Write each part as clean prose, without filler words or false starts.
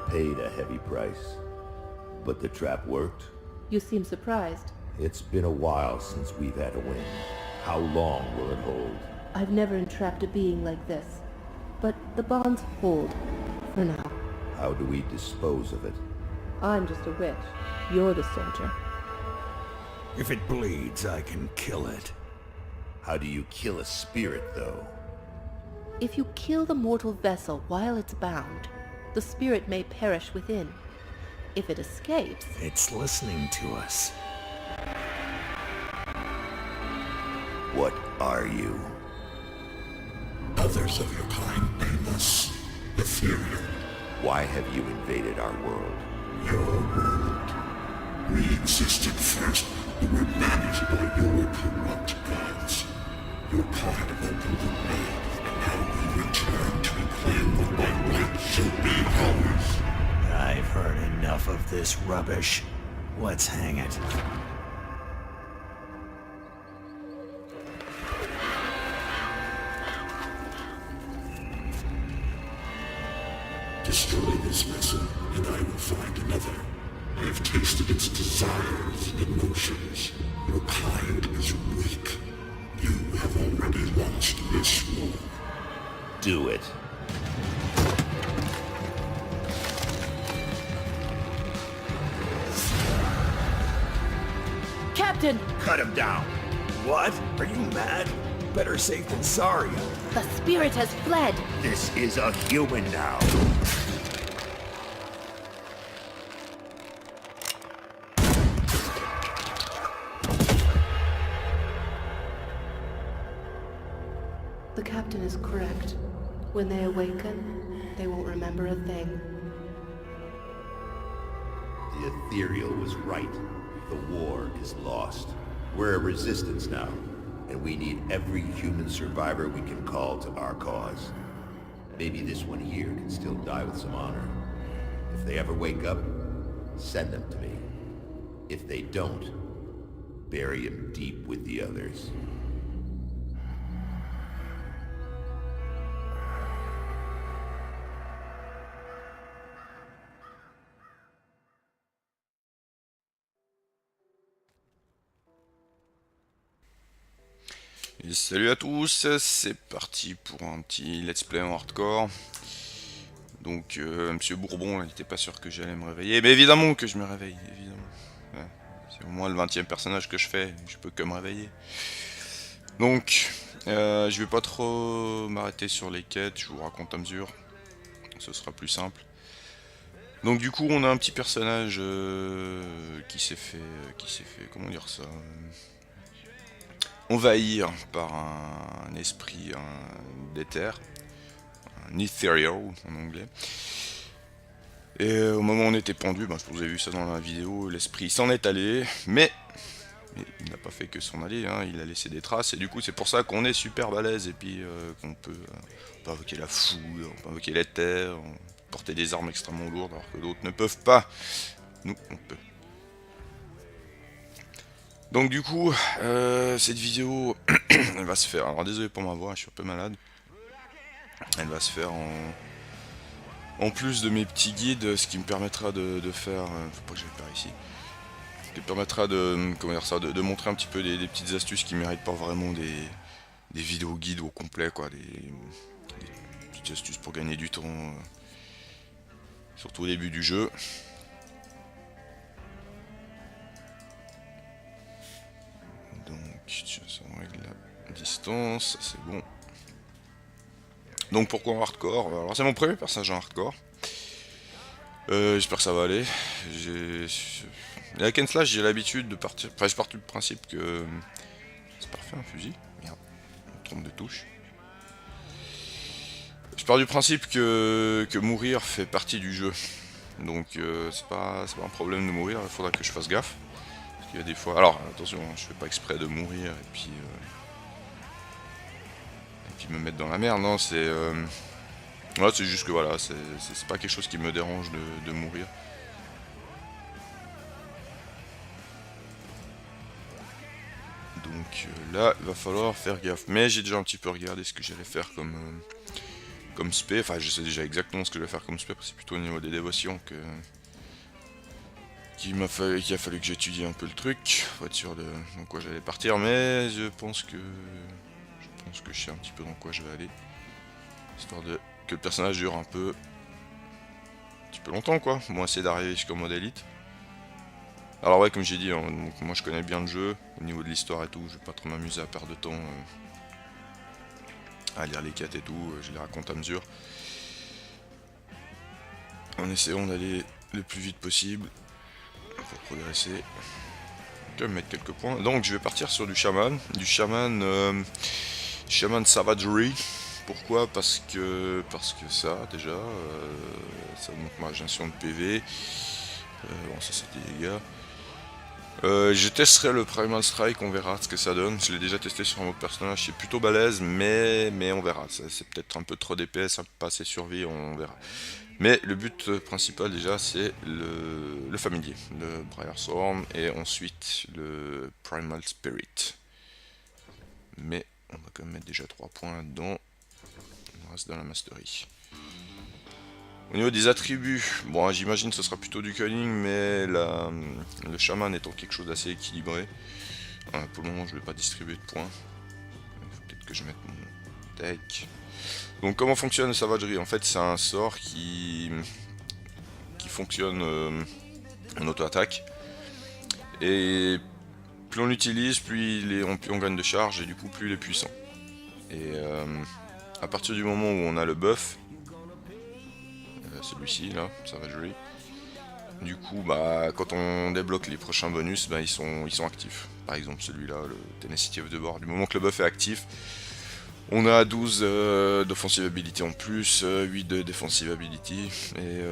paid a heavy price. But the trap worked. You seem surprised. It's been a while since we've had a win. How long will it hold? I've never entrapped a being like this. But the bonds hold. For now. How do we dispose of it? I'm just a witch. You're the soldier. If it bleeds, I can kill it. How do you kill a spirit, though? If you kill the mortal vessel while it's bound, the spirit may perish within. If it escapes... It's listening to us. What are you? Others of your kind name us Ethereal. Why have you invaded our world? Your world. We existed first, but were managed by your corrupt gods. Your kind opened the way, and now we return to reclaim what by right should be ours. I've heard enough of this rubbish. Let's hang it. Destroy this vessel, and I will find another. I have tasted its desires and emotions. Your kind is weak. You have already lost this war. Do it. Captain! Cut him down! What? Are you mad? Better safe than sorry. The spirit has fled! This is a human now. The captain is correct. When they awaken, they won't remember a thing. The Ethereal was right. The war is lost. We're a resistance now, and we need every human survivor we can call to our cause. Maybe this one here can still die with some honor. If they ever wake up, send them to me. If they don't, bury him deep with the others. Et salut à tous, c'est parti pour un petit let's play en hardcore. Donc Monsieur Bourbon, il n'était pas sûr que j'allais me réveiller, mais évidemment que je me réveille, évidemment. Ouais, c'est au moins le 20e personnage que je fais, je peux que me réveiller. Donc je vais pas trop m'arrêter sur les quêtes, je vous raconte à mesure, ce sera plus simple. Donc du coup on a un petit personnage qui s'est fait, comment dire ça, envahir par un esprit d'éther, un ethereal en anglais. Et au moment où on était pendu, je vous ai vu ça dans la vidéo, l'esprit s'en est allé, mais il n'a pas fait que s'en aller, hein, il a laissé des traces, et du coup c'est pour ça qu'on est super balèze, et puis qu'on peut, invoquer la foudre, on peut invoquer l'éther, porter des armes extrêmement lourdes, alors que d'autres ne peuvent pas. Nous, on peut. Donc du coup, cette vidéo, elle va se faire, alors désolé pour ma voix, je suis un peu malade, elle va se faire en plus de mes petits guides, ce qui me permettra de faire, faut pas que j'aille par ici, ce qui me permettra de, comment dire ça, de montrer un petit peu des petites astuces qui méritent pas vraiment des vidéos guides au complet, quoi, des petites astuces pour gagner du temps, surtout au début du jeu. On règle la distance, c'est bon. Donc pourquoi en hardcore? Alors c'est mon premier personnage en hardcore. J'espère que ça va aller. Les hack and slash, j'ai l'habitude de partir. Enfin, je pars du principe que. C'est parfait un fusil. Merde, je me trompe de touche. Je pars du principe que mourir fait partie du jeu. Donc c'est pas un problème de mourir, il faudra que je fasse gaffe. Il y a des fois, alors attention, je fais pas exprès de mourir et puis me mettre dans la merde, non, c'est c'est juste que voilà, c'est pas quelque chose qui me dérange de mourir. Donc là, il va falloir faire gaffe, mais j'ai déjà un petit peu regardé ce que j'allais faire comme spé. Enfin, je sais déjà exactement ce que je vais faire comme spé, c'est plutôt au niveau des dévotions qu'il a fallu que j'étudie un peu le truc, pour être sûr de dans quoi j'allais partir, mais je pense que je sais un petit peu dans quoi je vais aller, histoire de que le personnage dure un petit peu longtemps quoi, bon essayer d'arriver jusqu'au mode élite. Alors ouais, comme j'ai dit, hein, donc, moi je connais bien le jeu, au niveau de l'histoire et tout, je vais pas trop m'amuser à perdre de temps à lire les quêtes et tout, je les raconte à mesure, en essayant d'aller le plus vite possible pour progresser. Je vais mettre quelques points. Donc je vais partir sur du chaman savagery. Pourquoi? Parce que ça déjà, ça monte ma gestion de PV. Bon ça c'est des dégâts. Je testerai le Primal Strike, on verra ce que ça donne. Je l'ai déjà testé sur un autre personnage, c'est plutôt balèze, mais on verra. C'est peut-être un peu trop DPS, pas assez survie, on verra. Mais le but principal déjà c'est le familier, le Briarsthorn, et ensuite le Primal Spirit. Mais on va quand même mettre déjà 3 points là-dedans, on reste dans la mastery. Au niveau des attributs, bon j'imagine que ce sera plutôt du cunning, mais le chaman étant quelque chose d'assez équilibré, pour le moment je ne vais pas distribuer de points, il faut peut-être que je mette mon deck. Donc comment fonctionne le savagery? En fait c'est un sort qui fonctionne en auto-attaque, et plus on l'utilise, plus on gagne de charge, et du coup plus il est puissant. Et à partir du moment où on a le buff, celui-ci là, Savagery, du coup bah quand on débloque les prochains bonus, bah, ils sont actifs. Par exemple celui-là, le Tenacity of the Board, du moment que le buff est actif, on a 12 d'offensive ability en plus, 8 de defensive ability, et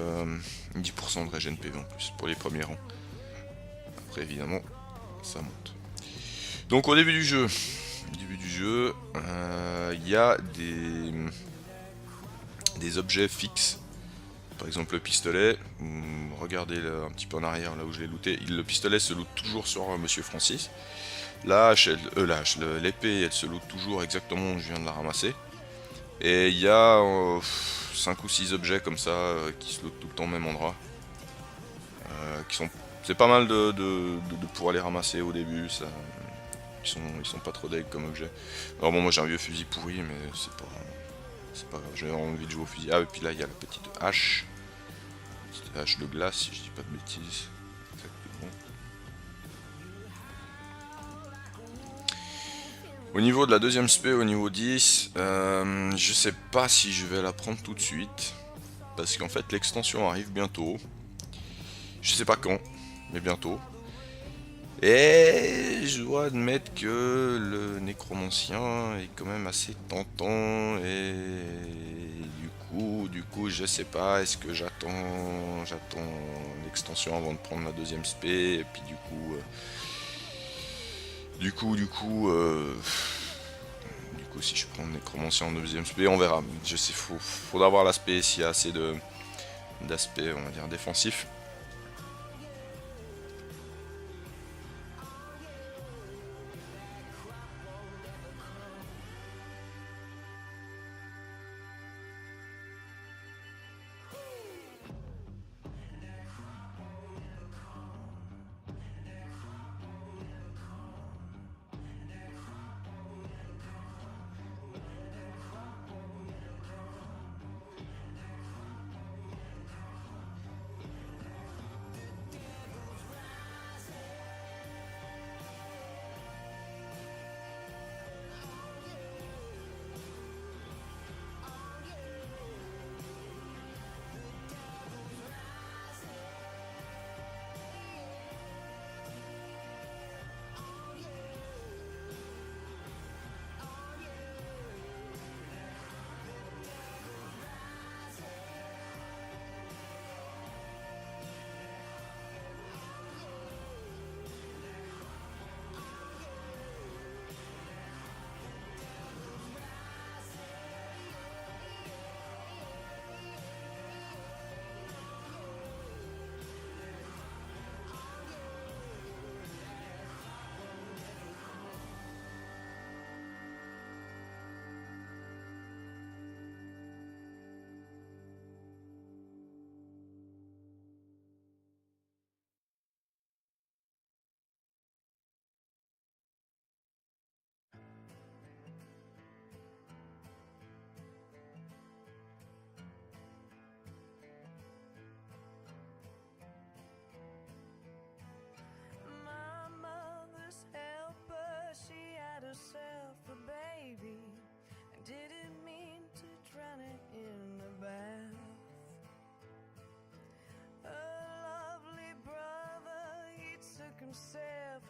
10% de regen PV en plus pour les premiers rangs. Après évidemment ça monte. Donc au début du jeu, il y a des objets fixes. Par exemple le pistolet, regardez un petit peu en arrière là où je l'ai looté, le pistolet se loot toujours sur Monsieur Francis. L'épée elle se loot toujours exactement où je viens de la ramasser. Et il y a 5 ou 6 objets comme ça qui se lootent tout le temps au même endroit. C'est pas mal de pouvoir les ramasser au début, ça, ils sont pas trop deg comme objet. Alors bon moi j'ai un vieux fusil pourri mais c'est pas grave, j'ai envie de jouer au fusil. Ah et puis là il y a la petite hache de glace si je dis pas de bêtises. Exactement. Au niveau de la deuxième spé, au niveau 10, je sais pas si je vais la prendre tout de suite, parce qu'en fait l'extension arrive bientôt, je sais pas quand, mais bientôt. Et je dois admettre que le nécromancien est quand même assez tentant, et du coup je sais pas, est-ce que j'attends l'extension avant de prendre la deuxième spé, et puis du coup si je prends le nécromancien en deuxième spé, on verra. Je sais, faudra voir l'aspect, s'il y a assez d'aspect on va dire défensif.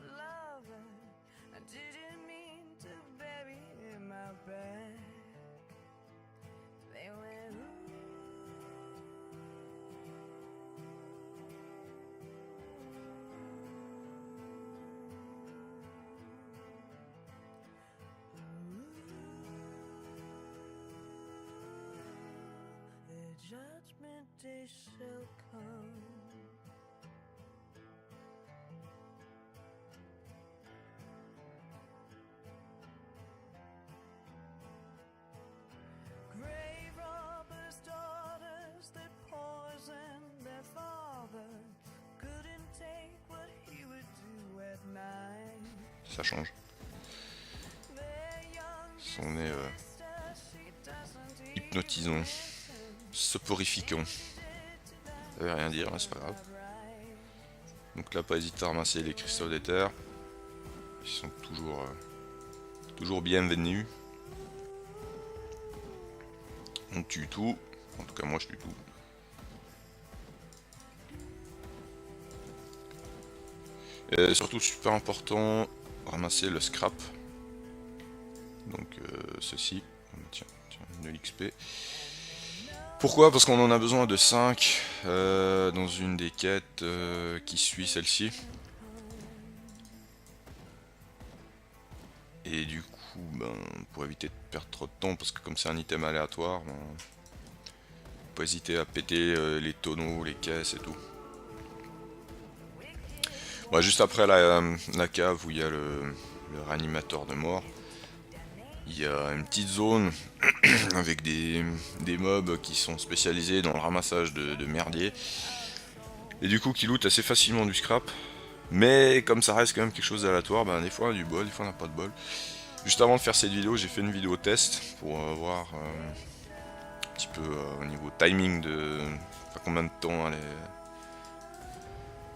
lover. I didn't mean to bury my bed. They went the judgment day shall come. Grave robbers' daughters that poisoned their father couldn't take what he would do at night. Ça change. On est hypnotisant, soporifiquant. Ça veut rien dire, hein, c'est pas grave. Donc là, pas hésiter à ramasser les cristaux d'éther. Ils sont toujours bienvenus. On tue tout. En tout cas, moi je tue tout. Et surtout, super important, ramasser le scrap. Donc ceci. Tiens, de l'XP. Pourquoi? Parce qu'on en a besoin de 5 dans une des quêtes qui suit celle-ci. Et du coup, pour éviter de perdre trop de temps, parce que comme c'est un item aléatoire, faut pas hésiter à péter les tonneaux, les caisses et tout. Bon, juste après la cave où il y a le réanimateur de mort, il y a une petite zone avec des mobs qui sont spécialisés dans le ramassage de merdier. Et du coup qui lootent assez facilement du scrap. Mais comme ça reste quand même quelque chose d'aléatoire, des fois on a du bol, des fois on n'a pas de bol. Juste avant de faire cette vidéo, j'ai fait une vidéo test pour voir un petit peu au niveau timing de combien de temps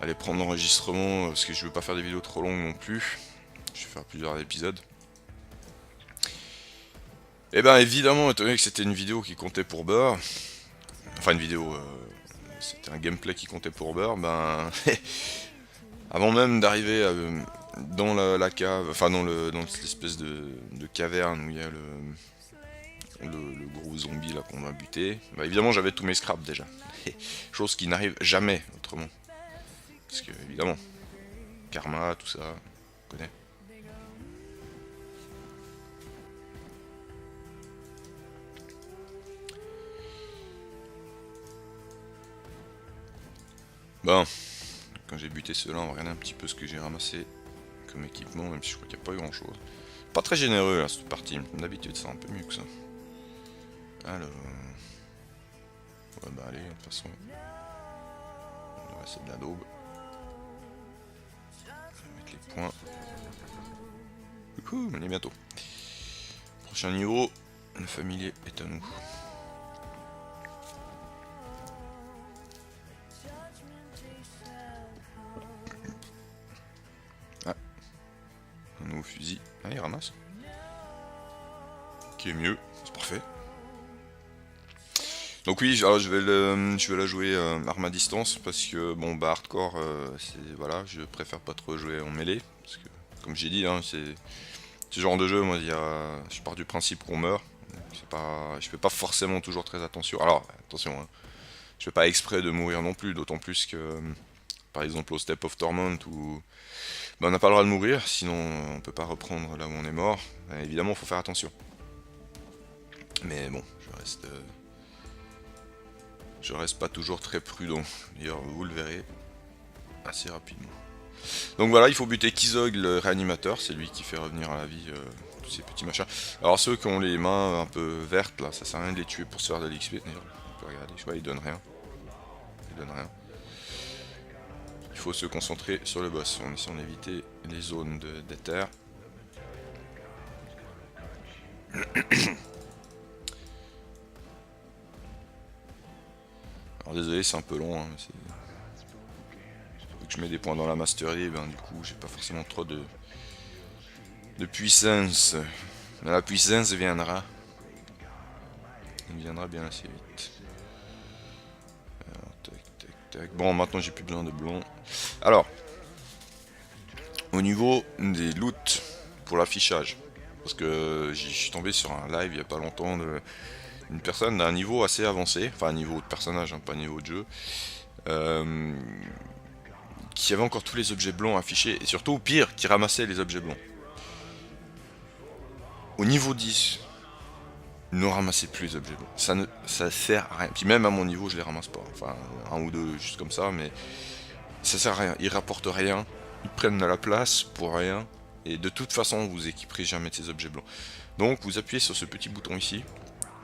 allait prendre l'enregistrement, parce que je veux pas faire des vidéos trop longues non plus. Je vais faire plusieurs épisodes. Et évidemment, étant donné que c'était une vidéo qui comptait pour beurre, enfin une vidéo, c'était un gameplay qui comptait pour beurre, avant même d'arriver dans la cave, enfin dans l'espèce de caverne où il y a le gros zombie là qu'on va buter, évidemment j'avais tous mes scraps déjà, chose qui n'arrive jamais autrement, parce que évidemment, karma, tout ça, on connaît. Bon, quand j'ai buté ceux-là, on va regarder un petit peu ce que j'ai ramassé comme équipement, même si je crois qu'il n'y a pas eu grand chose. Pas très généreux là cette partie, d'habitude c'est un peu mieux que ça. Alors... Ouais allez, de toute façon... Ouais, c'est de la daube. On va mettre les points. Coucou, on est bientôt. Prochain niveau, le familier est à nous. Un nouveau fusil. Ah, il ramasse. Qui est mieux, c'est parfait. Donc oui, alors je vais la jouer arme à distance parce que bon hardcore, voilà, je préfère pas trop jouer en mêlée parce que comme j'ai dit, c'est ce genre de jeu, moi je pars du principe qu'on meurt. Je fais pas forcément toujours très attention. Alors attention, je fais pas exprès de mourir non plus, d'autant plus que par exemple au Step of Torment où on n'a pas le droit de mourir, sinon on peut pas reprendre là où on est mort. Évidemment, il faut faire attention. Mais bon, je reste pas toujours très prudent. D'ailleurs, vous le verrez assez rapidement. Donc voilà, il faut buter Kizog, le réanimateur, c'est lui qui fait revenir à la vie tous ces petits machins. Alors ceux qui ont les mains un peu vertes là, ça sert à rien de les tuer pour se faire de l'XP. D'ailleurs, on peut regarder, je vois, ils donnent rien. Ils donnent rien. Il faut se concentrer sur le boss, en essayant d'éviter les zones d'éther. Alors désolé, c'est un peu long, surtout que je mets des points dans la mastery, du coup j'ai pas forcément trop de puissance. Mais la puissance viendra. Il viendra bien assez vite. Alors, tac, tac, tac. Bon, maintenant j'ai plus besoin de blond. Alors, au niveau des loots pour l'affichage. Parce que je suis tombé sur un live il y a pas longtemps d'une personne d'un niveau assez avancé, enfin un niveau de personnage, hein, pas niveau de jeu, qui avait encore tous les objets blancs affichés, et surtout, pire, qui ramassait les objets blancs. Au niveau 10, ne ramassez plus les objets blancs. Ça sert à rien. Puis même à mon niveau, je les ramasse pas. Enfin, un ou deux, juste comme ça, mais ça sert à rien. Ils rapportent rien, ils prennent de la place pour rien, et de toute façon, vous équiperez jamais de ces objets blancs. Donc, vous appuyez sur ce petit bouton ici,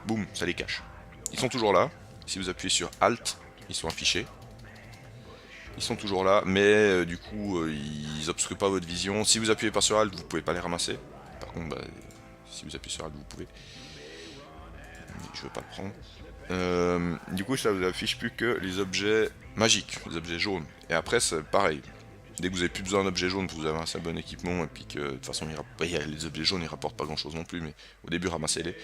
boum, ça les cache. Ils sont toujours là. Si vous appuyez sur Alt, ils sont affichés. Ils sont toujours là, mais du coup, ils obstruent pas votre vision. Si vous appuyez pas sur Alt, vous pouvez pas les ramasser. Par contre, bah, si vous appuyez sur Alt, vous pouvez. Je veux pas le prendre. Du coup, ça vous affiche plus que les objets magiques, les objets jaunes. Et après, c'est pareil. Dès que vous avez plus besoin d'objets jaunes, vous avez un assez bon équipement, et puis que de toute façon, les objets jaunes, ils rapportent pas grand chose non plus, mais au début, ramassez-les.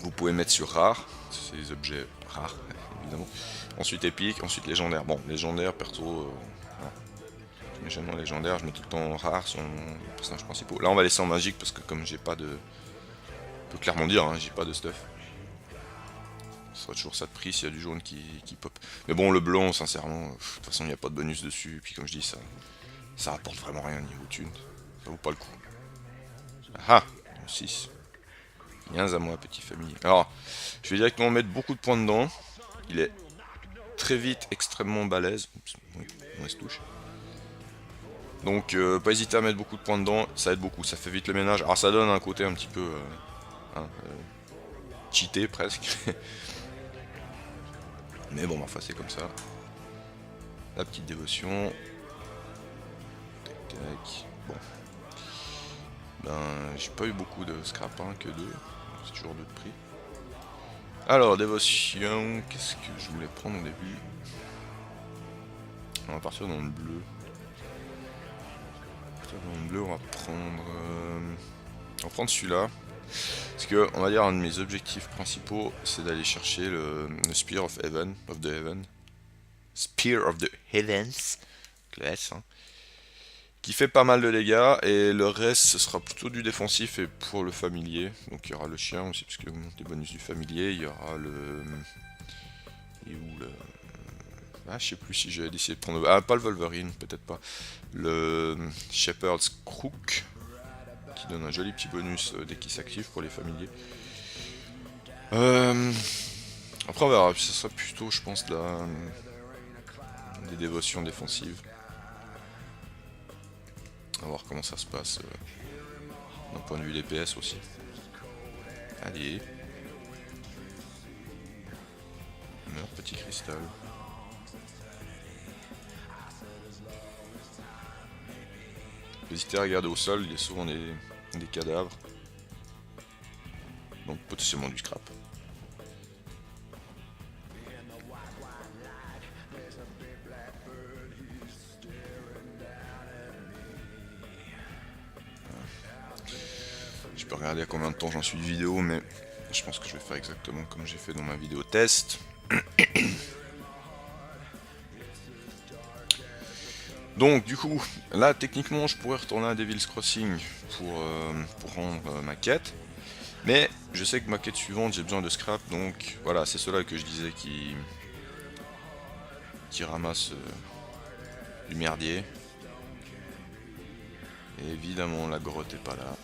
Vous pouvez mettre sur rare, c'est les objets rares, évidemment. Ensuite épique, ensuite légendaire. Bon, légendaire, perso, voilà. Je mets jamais en légendaire, je mets tout le temps rare sur les personnages principaux. Là, on va laisser en magique parce que comme j'ai pas de... Je peux clairement dire, hein, j'ai pas de stuff. Ce sera toujours ça de prix s'il y a du jaune qui pop. Mais bon, le blanc, sincèrement, de toute façon, il n'y a pas de bonus dessus. Et puis comme je dis, ça rapporte vraiment rien niveau thune. Ça vaut pas le coup. Ah, 6. Viens à moi, petit famille. Alors, je vais directement mettre beaucoup de points dedans. Il est très vite extrêmement balèze. Oups, oui, on se touche. Donc, pas hésiter à mettre beaucoup de points dedans. Ça aide beaucoup, ça fait vite le ménage. Alors, ça donne un côté un petit peu cheaté presque. Mais bon, enfin, c'est comme ça. La petite dévotion. Tac, tac. Bon. Ben, j'ai pas eu beaucoup de scrap, hein, que 2. C'est toujours 2 de prix. Alors, dévotion, qu'est-ce que je voulais prendre au début? On va partir dans le bleu. Dans le bleu, on va prendre celui-là. Parce que, on va dire, un de mes objectifs principaux, c'est d'aller chercher le Spear of Heaven, of the Heaven. Spear of the Heavens, classe, hein, qui fait pas mal de dégâts, et le reste, ce sera plutôt du défensif et pour le familier. Donc il y aura le chien aussi, parce que des bonus du familier, il y aura le... Et où le... Ah, je sais plus si j'ai décidé de prendre... Ah, pas le Wolverine, peut-être pas. Le Shepherd's Crook, qui donne un joli petit bonus dès qu'il s'active pour les familiers. Après on verra, ça sera plutôt, je pense, des dévotions défensives. On va voir comment ça se passe d'un point de vue DPS aussi. Allez. Meurs, petit cristal. N'hésitez à regarder au sol, il y a souvent des cadavres. Donc potentiellement du scrap. Je peux regarder à combien de temps j'en suis de vidéo, mais je pense que je vais faire exactement comme j'ai fait dans ma vidéo test. Donc du coup, là techniquement je pourrais retourner à Devil's Crossing pour rendre ma quête. Mais je sais que ma quête suivante j'ai besoin de scrap, donc voilà, c'est cela que je disais qui ramasse du merdier. Et évidemment la grotte est pas là.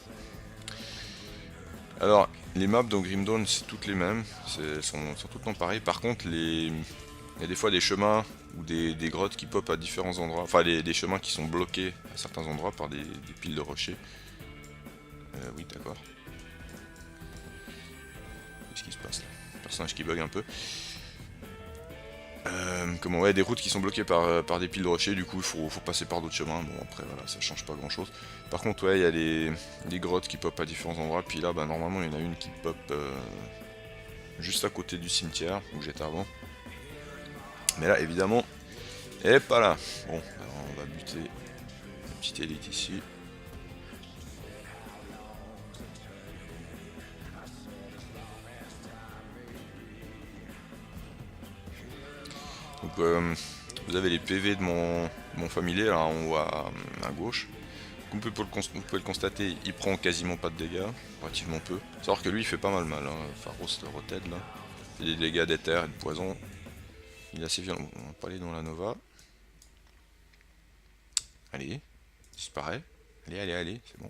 Alors les maps dans Grim Dawn c'est toutes les mêmes, sont toutes le temps pareilles. Par contre il y a des fois des chemins ou des grottes qui pop à différents endroits, enfin des chemins qui sont bloqués à certains endroits par des piles de rochers. Oui d'accord. Qu'est-ce qui se passe là? Personnage qui bug un peu. Comment, ouais, des routes qui sont bloquées par des piles de rochers, du coup il faut passer par d'autres chemins. Bon après voilà, ça change pas grand chose. Par contre ouais, il y a des grottes qui pop à différents endroits, puis là bah normalement il y en a une qui pop juste à côté du cimetière où j'étais avant. Mais là évidemment elle est pas là. Bon alors on va buter une petite élite ici. Donc vous avez les PV de mon familier là en haut à gauche. Vous pouvez le constater, il prend quasiment pas de dégâts, relativement peu. Savoir que lui il fait pas mal hein, Pharos le Roted là. Il a des dégâts d'éther et de poison. Il est assez violent. On va pas aller dans la Nova. Allez, disparaît. Allez, c'est bon.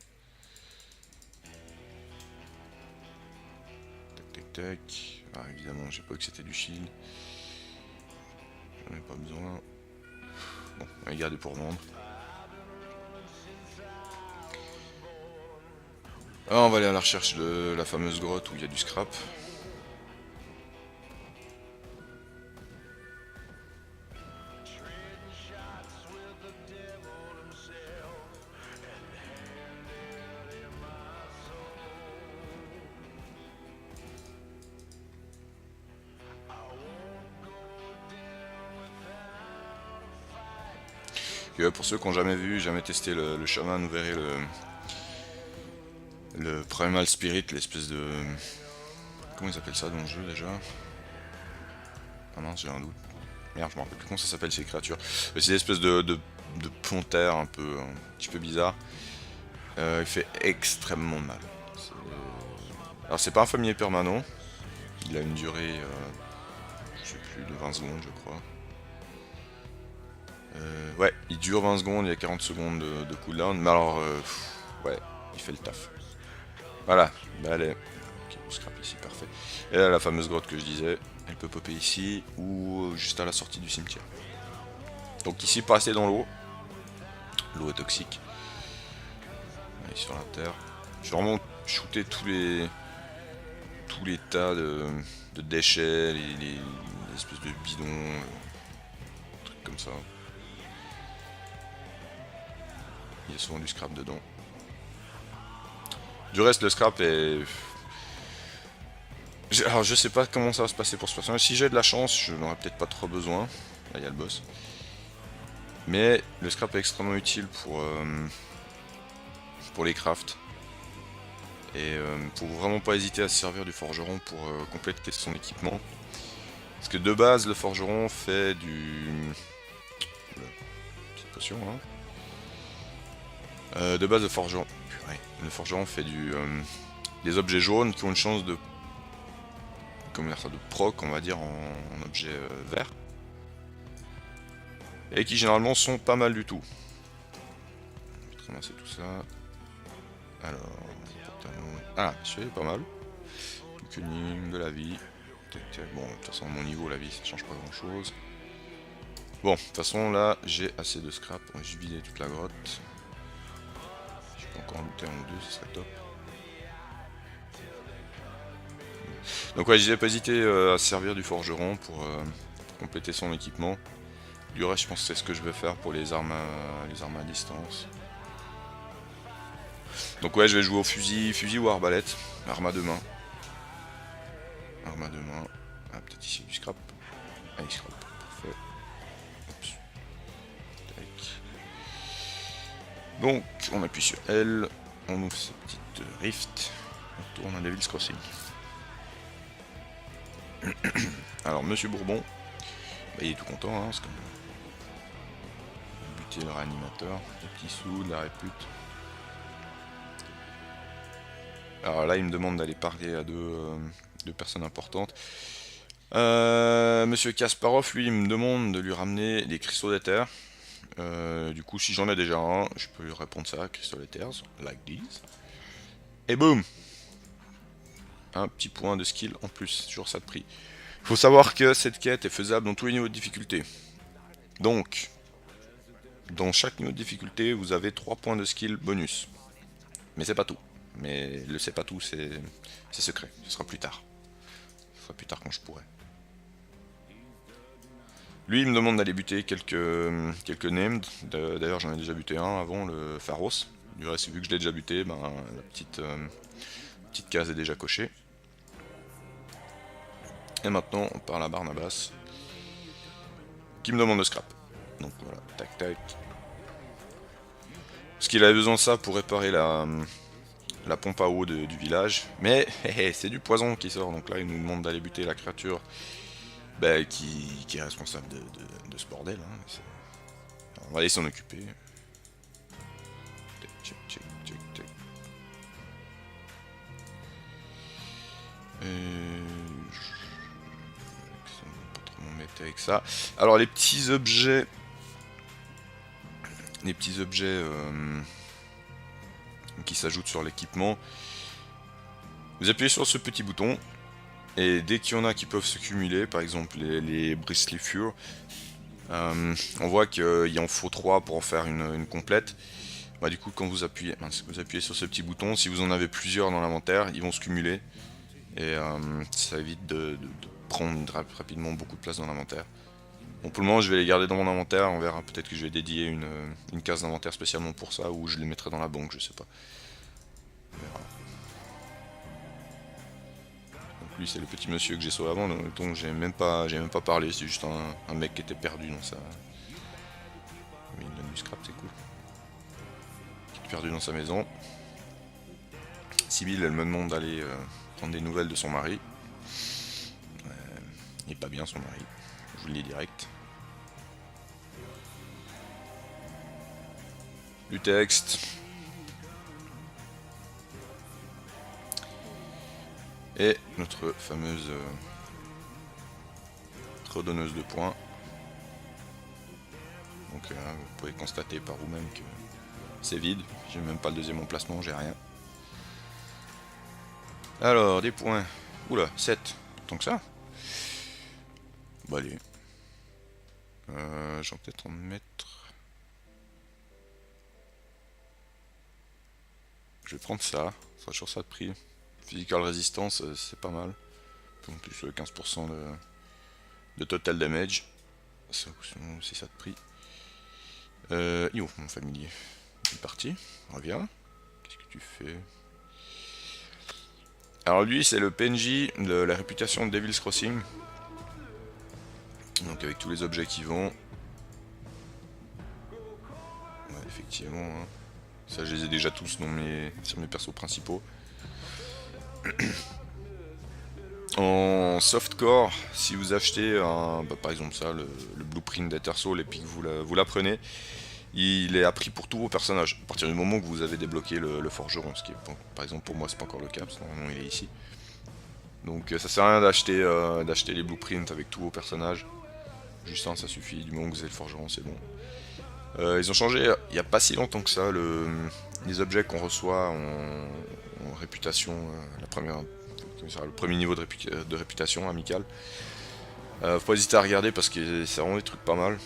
Tac. Ah, évidemment, j'ai pas vu que c'était du shield. J'en ai pas besoin. Bon, on va les garder pour vendre. Alors, on va aller à la recherche de la fameuse grotte où il y a du scrap. Pour ceux qui n'ont jamais vu, jamais testé le chaman, vous verrez le Primal Spirit, l'espèce de... Comment ils appellent ça dans le jeu déjà? Ah mince, j'ai un doute. Merde, je me rappelle plus comment ça s'appelle ces créatures. C'est des espèces de panthères un petit peu bizarre. Il fait extrêmement mal. Alors c'est pas un familier permanent. Il a une durée, je sais plus, de 20 secondes je crois. Ouais, il dure 20 secondes, il y a 40 secondes de cooldown, mais alors, ouais, il fait le taf. Voilà, bah allez, ok, on scrap ici, parfait. Et là, la fameuse grotte que je disais, elle peut popper ici, ou juste à la sortie du cimetière. Donc ici, pas rester dans l'eau. L'eau est toxique. Allez, sur la terre. Je vais vraiment shooter tous les tas de déchets, les espèces de bidons, trucs comme ça. Il y a souvent du scrap dedans. Du reste, le scrap est... Alors, je sais pas comment ça va se passer pour ce personnage. Si j'ai de la chance, je n'aurai peut-être pas trop besoin. Là, il y a le boss. Mais le scrap est extrêmement utile pour les crafts. Et faut vraiment pas hésiter à se servir du forgeron pour compléter son équipement. Parce que de base, le forgeron fait du... Petite potion, hein. De base, le forgeron fait des objets jaunes qui ont une chance de... Comment dire ça, de proc, on va dire, en objet vert. Et qui généralement sont pas mal du tout. Je vais ramasser tout ça. Alors... Ah, celui-là est pas mal. Du cunning, de la vie. Bon, de toute façon, à mon niveau, la vie, ça change pas grand-chose. Bon, de toute façon, là, j'ai assez de scrap. On va juste vider toute la grotte. Encore looter un ou deux, ce serait top. Donc ouais, je disais pas hésiter à se servir du forgeron pour compléter son équipement. Du reste, je pense que c'est ce que je vais faire pour les armes à distance. Donc ouais, je vais jouer au fusil ou arbalète, arme à deux mains. Ah, peut-être ici du scrap. Allez, scrap, parfait. Oups. Tac. Donc, on appuie sur L, on ouvre cette petite rift, on tourne à Devil's Crossing. Alors, Monsieur Bourbon, bah, il est tout content, hein, parce qu'on a buté le réanimateur, des petits sous, de la répute. Alors là, il me demande d'aller parler à deux personnes importantes. Monsieur Kasparov, lui, il me demande de lui ramener des cristaux d'éther. Du coup, si j'en ai déjà un, je peux lui répondre ça, cristaux d'éther, like this. Et boum! Un petit point de skill en plus, toujours ça de prix. Il faut savoir que cette quête est faisable dans tous les niveaux de difficulté. Donc, dans chaque niveau de difficulté, vous avez 3 points de skill bonus. Mais c'est pas tout. Mais le c'est pas tout, c'est secret. Ce sera plus tard. Ce sera plus tard quand je pourrai. Lui, il me demande d'aller buter quelques named. D'ailleurs, j'en ai déjà buté un avant, le Pharos. Du reste, vu que je l'ai déjà buté, ben, la petite case est déjà cochée. Et maintenant, on part à Barnabas, qui me demande de scrap. Donc voilà, tac tac. Parce qu'il avait besoin de ça pour réparer la pompe à eau du village. Mais c'est du poison qui sort, donc là, il nous demande d'aller buter la créature. Bah, qui est responsable de ce bordel. Hein. On va aller s'en occuper. Check, check, check, check. Ça, on va pas trop m'embêter avec ça. Alors les petits objets... qui s'ajoutent sur l'équipement. Vous appuyez sur ce petit bouton et dès qu'il y en a qui peuvent se cumuler, par exemple les bracelets Fure, on voit qu'il en faut 3 pour en faire une complète. Bah, du coup quand vous appuyez sur ce petit bouton, si vous en avez plusieurs dans l'inventaire, ils vont se cumuler et ça évite de prendre rapidement beaucoup de place dans l'inventaire. Bon, pour le moment je vais les garder dans mon inventaire, on verra, peut-être que je vais dédier une case d'inventaire spécialement pour ça, ou je les mettrai dans la banque, je sais pas. On verra. Donc lui c'est le petit monsieur que j'ai sauvé avant, donc j'ai même pas parlé, c'est juste un mec qui était perdu dans sa... Mais il donne du scrap, c'est cool. Qui est perdu dans sa maison. Sibylle elle me demande d'aller prendre des nouvelles de son mari. Il est pas bien son mari. Je vous le dis direct. Du texte. Et notre fameuse redonneuse de points. Donc vous pouvez constater par vous-même que c'est vide. J'ai même pas le deuxième emplacement, j'ai rien. Alors, des points. Oula, 7. Tant que ça. Bon allez. Je vais peut-être en mettre... Je vais prendre ça. Ça sera toujours ça de prix. Physical Resistance, c'est pas mal. En plus 15% de total damage. Ça aussi ça de prix. Yo, mon familier. Il est parti. Reviens. Qu'est-ce que tu fais? Alors lui c'est le PNJ de la réputation de Devil's Crossing. Donc avec tous les objets qui vont. Ouais, effectivement. Hein. Ça je les ai déjà tous sur mes persos principaux. En softcore, si vous achetez par exemple ça, le blueprint d'Ethersoul et puis que vous l'apprenez, il est appris pour tous vos personnages. À partir du moment que vous avez débloqué le forgeron, ce qui est par exemple pour moi c'est pas encore le cas, parce que normalement il est ici. Donc ça sert à rien d'acheter les blueprints avec tous vos personnages. Juste un ça suffit, du moment que vous avez le forgeron c'est bon. Ils ont changé il n'y a pas si longtemps que ça les objets qu'on reçoit en réputation, le premier niveau de réputation amicale. Faut pas hésiter à regarder parce que c'est vraiment des trucs pas mal.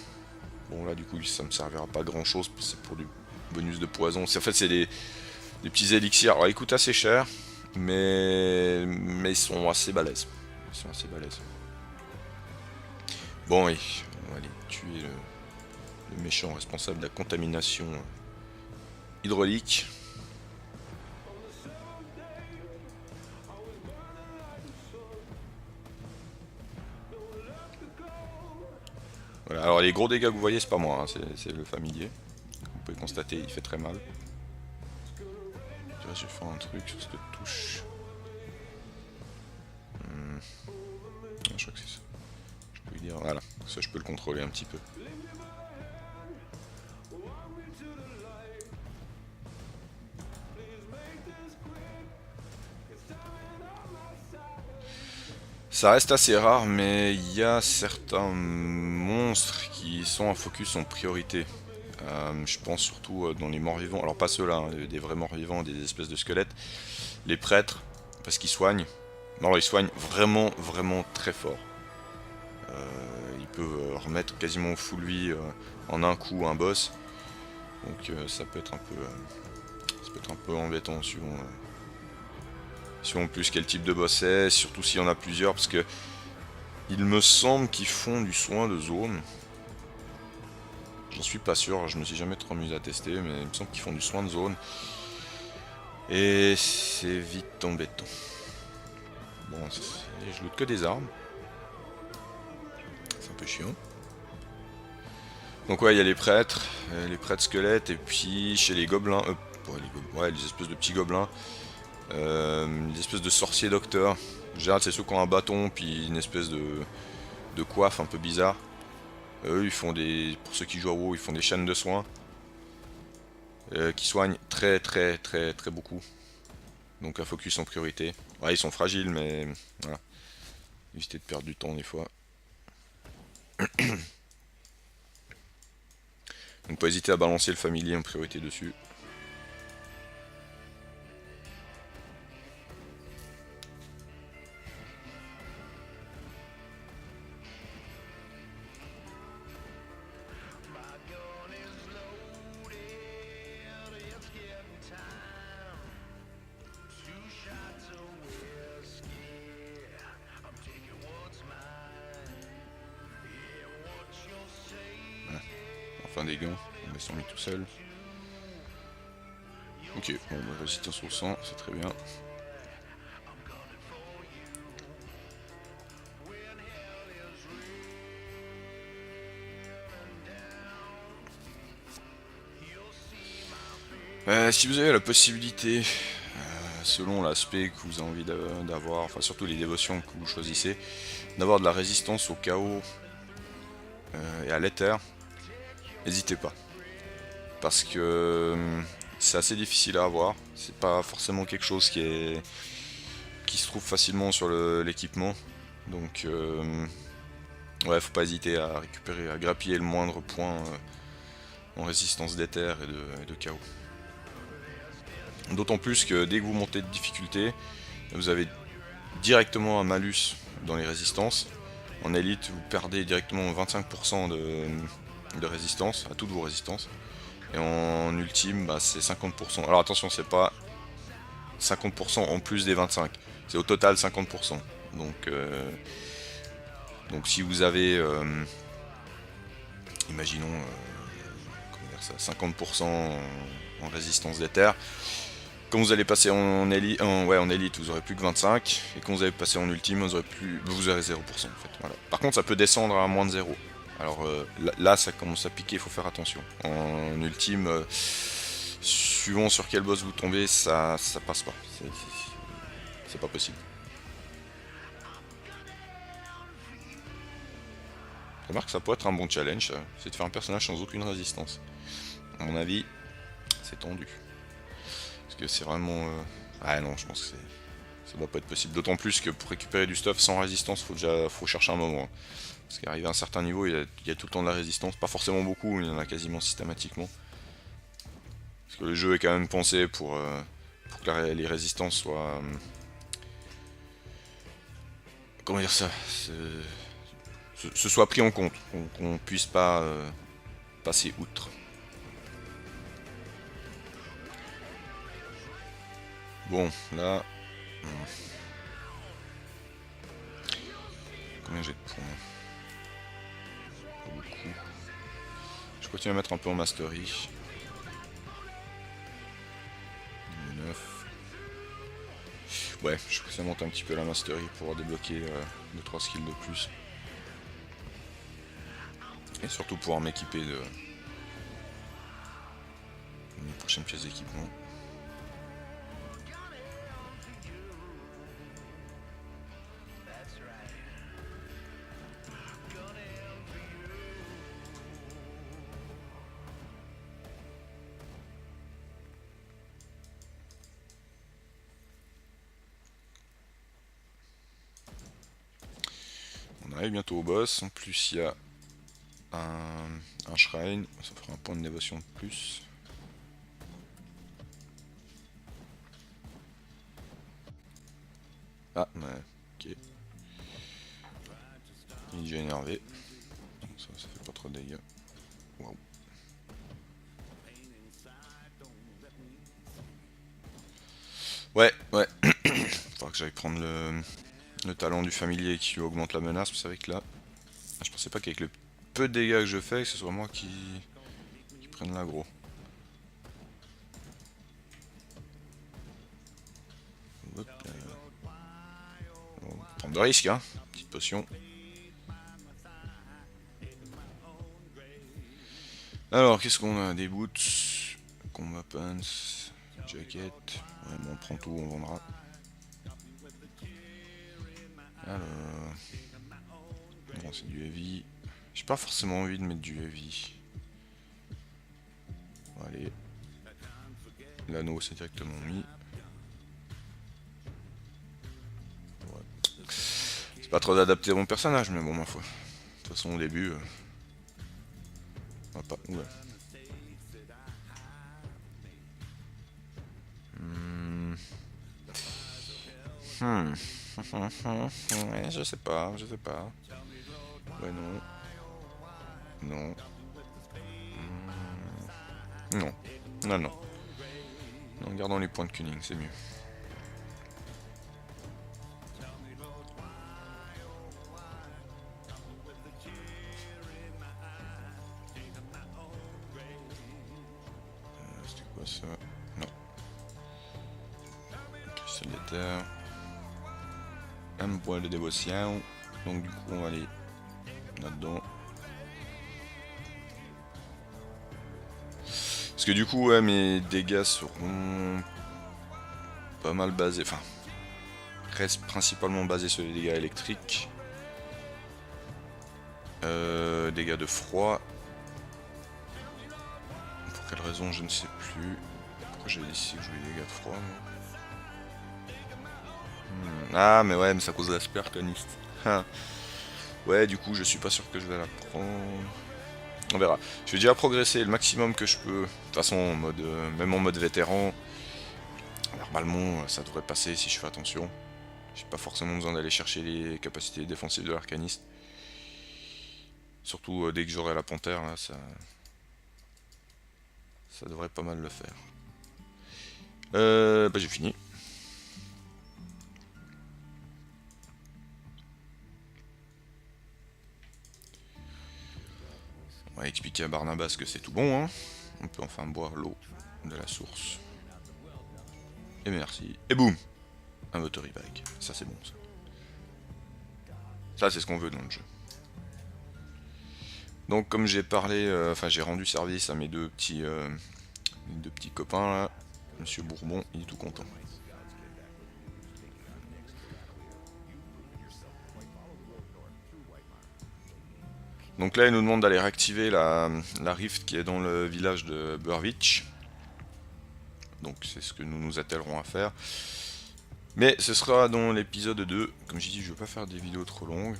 Bon là du coup ça me servira pas grand chose, c'est pour du bonus de poison. En fait c'est des petits élixirs, alors ils coûtent assez cher, mais ils sont assez balèzes. Bon oui, on va aller tuer le méchant responsable de la contamination hydraulique. Voilà, alors les gros dégâts que vous voyez, c'est pas moi, hein, c'est le familier. Vous pouvez constater, il fait très mal. Tu vois, je vais faire un truc sur cette touche. Je crois que c'est ça. Je peux lui dire, voilà, ça je peux le contrôler un petit peu. Ça reste assez rare, mais il y a certains monstres qui sont en focus en priorité. Je pense surtout dans les morts-vivants, alors pas ceux-là, hein, des vrais morts-vivants, des espèces de squelettes. Les prêtres, parce qu'ils soignent. Alors ils soignent vraiment, vraiment très fort. Ils peuvent remettre quasiment full vie en un coup un boss. Donc ça peut être un peu embêtant suivant plus quel type de boss c'est, surtout s'il y en a plusieurs, parce que il me semble qu'ils font du soin de zone. J'en suis pas sûr, je me suis jamais trop amusé à tester, mais il me semble qu'ils font du soin de zone. Et c'est vite embêtant. Bon, je loot que des armes. C'est un peu chiant. Donc ouais, il y a les prêtres squelettes, et puis chez les gobelins, les espèces de petits gobelins, les espèces de sorciers docteurs. En général, c'est ceux qui ont un bâton, puis une espèce de coiffe un peu bizarre. Eux, ils font des... Pour ceux qui jouent à WoW, ils font des chaînes de soins. Qui soignent très beaucoup. Donc un focus en priorité. Ouais, ils sont fragiles, mais... Voilà. Éviter de perdre du temps des fois. Donc pas hésiter à balancer le familier en priorité dessus. Enfin des gants, on va s'en mettre tout seul. Ok, bon, bah, résistance au sang, c'est très bien. Si vous avez la possibilité, selon l'aspect que vous avez envie d'avoir, enfin surtout les dévotions que vous choisissez, d'avoir de la résistance au chaos et à l'éther, n'hésitez pas. Parce que c'est assez difficile à avoir, c'est pas forcément quelque chose qui se trouve facilement sur l'équipement. Donc ouais, faut pas hésiter à récupérer, à grappiller le moindre point en résistance d'éther et de chaos. D'autant plus que dès que vous montez de difficulté, vous avez directement un malus dans les résistances. En élite, vous perdez directement 25% de résistance à toutes vos résistances. Et en ultime, bah, c'est 50%. Alors attention, c'est pas 50% en plus des 25. C'est au total 50%. Donc si vous avez, imaginons, comment dire ça, 50% en résistance d'éther, quand vous allez passer en élite, vous aurez plus que 25, et quand vous allez passer en ultime, vous aurez 0% en fait. Voilà. Par contre, ça peut descendre à moins de 0. Alors là, ça commence à piquer, il faut faire attention. En ultime, suivant sur quel boss vous tombez, ça passe pas. C'est pas possible. Remarque que ça peut être un bon challenge, c'est de faire un personnage sans aucune résistance. À mon avis, c'est tendu. Parce que c'est vraiment... Ah non, je pense que ça doit pas être possible. D'autant plus que pour récupérer du stuff sans résistance, faut chercher un moment. Parce qu'arrivé à un certain niveau, il y a tout le temps de la résistance. Pas forcément beaucoup, mais il y en a quasiment systématiquement. Parce que le jeu est quand même pensé pour que les résistances soient... comment dire ça, ce soit pris en compte, qu'on puisse pas passer outre. Bon, là... Combien j'ai de points? Pas beaucoup. Je continue à mettre un peu en mastery. 9. Ouais, je continue à monter un petit peu la mastery pour débloquer 2-3 skills de plus. Et surtout pouvoir m'équiper de mes prochaines pièces d'équipement. On arrive bientôt au boss, en plus il y a un shrine, ça fera un point de dévotion de plus. Ah, ouais, ok. Il est déjà énervé. Ça fait pas trop de dégâts. Waouh. Ouais. Faudra que j'aille prendre le talent du familier qui lui augmente la menace. Vous savez que là, je pensais pas qu'avec le peu de dégâts que je fais, que ce soit moi qui prenne l'aggro. Hop là. On va prendre de risques, hein. Petite potion. Alors, qu'est-ce qu'on a? Des boots, combat pants, jacket. Ouais, bon, on prend tout, on vendra. Alors, bon, c'est du heavy. J'ai pas forcément envie de mettre du heavy. Allez. L'anneau c'est directement mis. Ouais. C'est pas trop adapté à mon personnage, mais bon, ma foi. De toute façon, au début... on va pas... Ouais. Ouais, je sais pas. Ouais, non. Non. Non. Non. Non, gardons les points de cunning, c'est mieux. C'était quoi ça? Non. Cristal d'éther. Un point de dévotion. Donc du coup on va aller là-dedans. Parce que du coup ouais, mes dégâts seront pas mal basés. Enfin, restent principalement basés sur les dégâts électriques. Dégâts de froid. Pour quelle raison je ne sais plus. Pourquoi j'avais décidé que je voulais des dégâts de froid moi. Ah mais ouais, mais ça cause de l'aspect arcaniste. Ouais, du coup je suis pas sûr que je vais la prendre. On verra. Je vais déjà progresser le maximum que je peux. De toute façon, en mode, même en mode vétéran, normalement ça devrait passer si je fais attention. J'ai pas forcément besoin d'aller chercher les capacités défensives de l'arcaniste. Surtout dès que j'aurai la panthère, là, ça devrait pas mal le faire. Bah j'ai fini. On va expliquer à Barnabas que c'est tout bon, hein. On peut enfin boire l'eau de la source. Et merci. Et boum, un motor e-bike. Ça c'est bon ça. Ça c'est ce qu'on veut dans le jeu. Donc comme j'ai parlé, enfin j'ai rendu service à mes deux petits copains là, Monsieur Bourbon, il est tout content. Donc là il nous demande d'aller réactiver la rift qui est dans le village de Burwich. Donc c'est ce que nous nous attellerons à faire. Mais ce sera dans l'épisode 2. Comme j'ai dit, je ne veux pas faire des vidéos trop longues.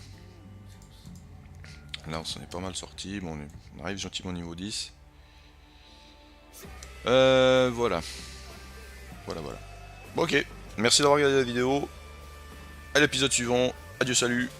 Là on s'en est pas mal sorti. Bon, on arrive gentiment au niveau 10. Voilà. Voilà. Bon ok, merci d'avoir regardé la vidéo. À l'épisode suivant. Adieu, salut.